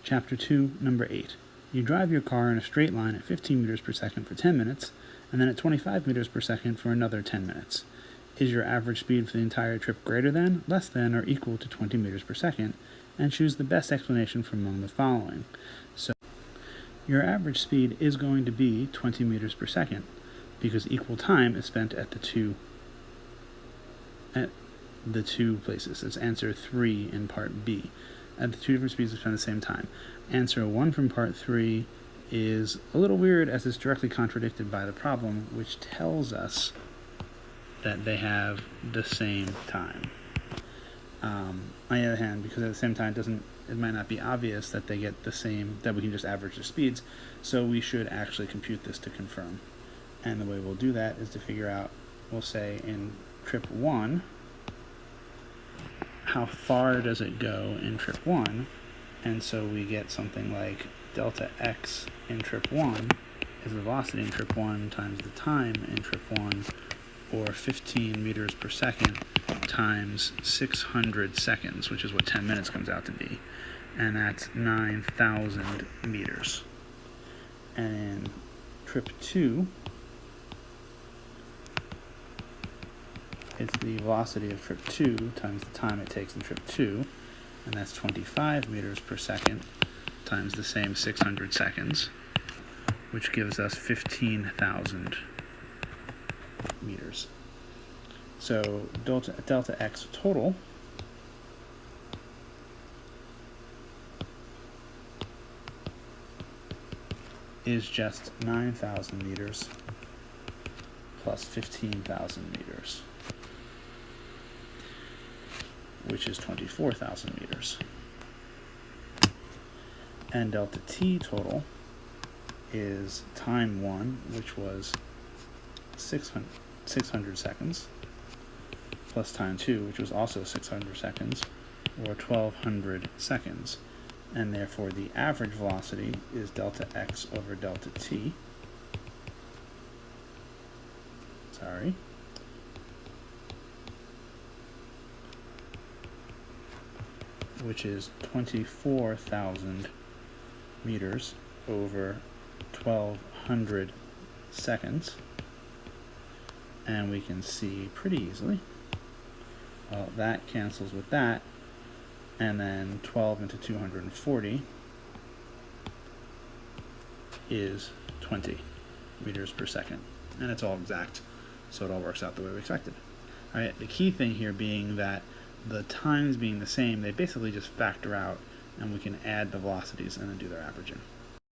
Chapter 2, Number 8. You drive your car in a straight line at 15 meters per second for 10 minutes, and then at 25 meters per second for another 10 minutes. Is your average speed for the entire trip greater than, less than, or equal to 20 meters per second? And choose the best explanation from among the following. So, your average speed is going to be 20 meters per second, because equal time is spent at the two places. It's answer 3 in part B. At the two different speeds at the same time. Answer 1 from part 3 is a little weird as it's directly contradicted by the problem, which tells us that they have the same time. On the other hand, because at the same time it might not be obvious that they get the same, that we can just average the speeds, so we should actually compute this to confirm. And the way we'll do that is to figure out, we'll say in trip 1, how far does it go in trip 1, and so we get something like delta x in trip 1 is the velocity in trip 1 times the time in trip 1, or 15 meters per second times 600 seconds, which is what 10 minutes comes out to be, and that's 9,000 meters. And in trip 2, it's the velocity of trip 2 times the time it takes in trip 2, and that's 25 meters per second times the same 600 seconds, which gives us 15,000 meters. So delta x total is just 9,000 meters plus 15,000 meters, which is 24,000 meters. And delta t total is time 1, which was 600 seconds, plus time 2, which was also 600 seconds, or 1,200 seconds. And therefore the average velocity is delta x over delta t. Which is 24,000 meters over 1,200 seconds. And we can see pretty easily, well, that cancels with that, and then 12 into 240 is 20 meters per second. And it's all exact, so it all works out the way we expected. All right, the key thing here being that the times being the same, they basically just factor out, and we can add the velocities and then do their averaging.